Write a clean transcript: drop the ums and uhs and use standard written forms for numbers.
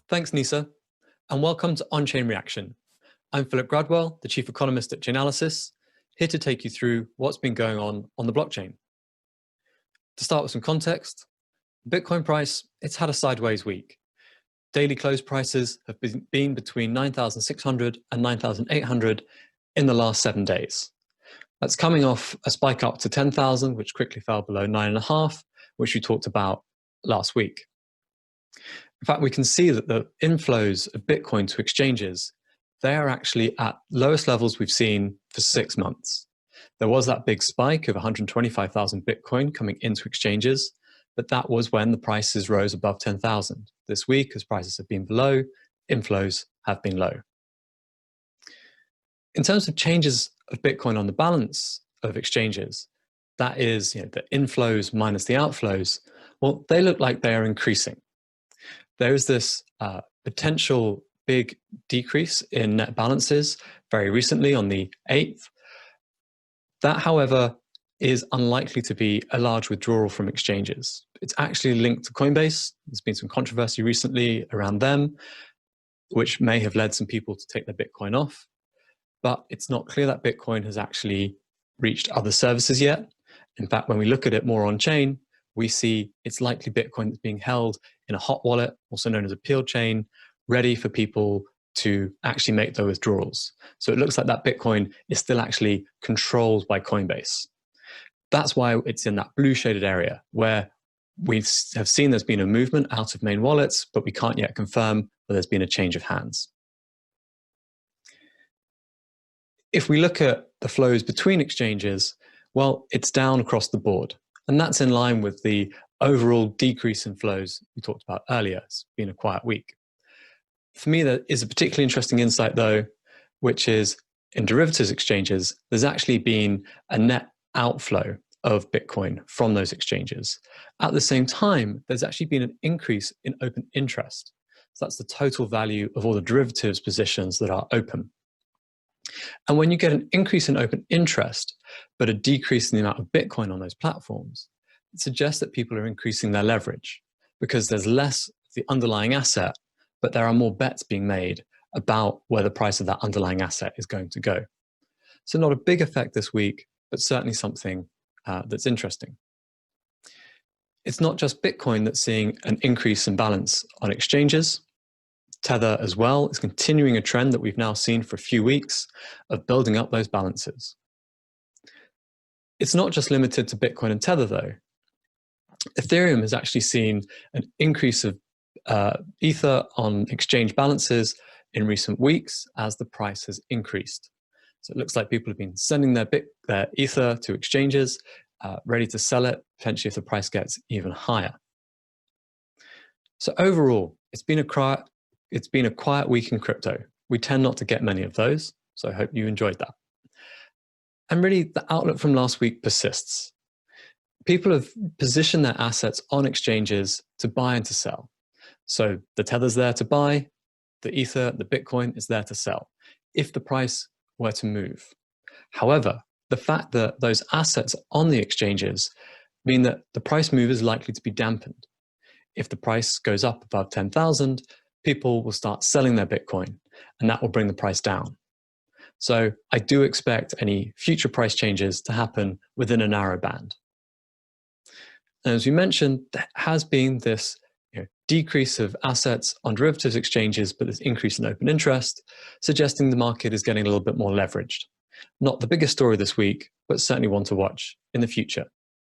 Thanks, Nisa, and welcome to On-Chain Reaction. I'm Philip Gradwell, the Chief Economist at Chainalysis, here to take you through what's been going on the blockchain. To start with some context, the Bitcoin price, it's had a sideways week. Daily close prices have been between 9,600 and 9,800 in the last 7 days. That's coming off a spike up to 10,000, which quickly fell below 9.5, which we talked about last week. In fact, we can see that the inflows of Bitcoin to exchanges, they are actually at lowest levels we've seen for 6 months. There was that big spike of 125,000 Bitcoin coming into exchanges, but that was when the prices rose above 10,000. This week, as prices have been below, inflows have been low. In terms of changes of Bitcoin on the balance of exchanges, that is, the inflows minus the outflows, well, they look like they are increasing. There is this potential big decrease in net balances very recently on the 8th. That, however, is unlikely to be a large withdrawal from exchanges. It's actually linked to Coinbase. There's been some controversy recently around them, which may have led some people to take their Bitcoin off. But it's not clear that Bitcoin has actually reached other services yet. In fact, when we look at it more on-chain, we see it's likely Bitcoin that's being held in a hot wallet, also known as a peeled chain, ready for people to actually make those withdrawals. So it looks like that Bitcoin is still actually controlled by Coinbase. That's why it's in that blue shaded area where we have seen there's been a movement out of main wallets, but we can't yet confirm whether there's been a change of hands. If we look at the flows between exchanges, well, it's down across the board. And that's in line with the overall decrease in flows we talked about earlier. It's been a quiet week. For me, there is a particularly interesting insight, though, which is in derivatives exchanges, there's actually been a net outflow of Bitcoin from those exchanges. At the same time, there's actually been an increase in open interest. So that's the total value of all the derivatives positions that are open. And when you get an increase in open interest, but a decrease in the amount of Bitcoin on those platforms, it suggests that people are increasing their leverage because there's less of the underlying asset, but there are more bets being made about where the price of that underlying asset is going to go. So not a big effect this week, but certainly something that's interesting. It's not just Bitcoin that's seeing an increase in balance on exchanges. Tether as well is continuing a trend that we've now seen for a few weeks of building up those balances. It's not just limited to Bitcoin and Tether though. Ethereum has actually seen an increase of Ether on exchange balances in recent weeks as the price has increased. So it looks like people have been sending their Ether to exchanges, ready to sell it, potentially if the price gets even higher. So overall, it's been a quiet week in crypto. We tend not to get many of those, so I hope you enjoyed that. And really, the outlook from last week persists. People have positioned their assets on exchanges to buy and to sell. So the Tether's there to buy, the Ether, the Bitcoin is there to sell, if the price were to move. However, the fact that those assets on the exchanges mean that the price move is likely to be dampened. If the price goes up above 10,000, people will start selling their Bitcoin, and that will bring the price down. So I do expect any future price changes to happen within a narrow band. And as we mentioned, there has been this decrease of assets on derivatives exchanges, but this increase in open interest, suggesting the market is getting a little bit more leveraged. Not the biggest story this week, but certainly one to watch in the future.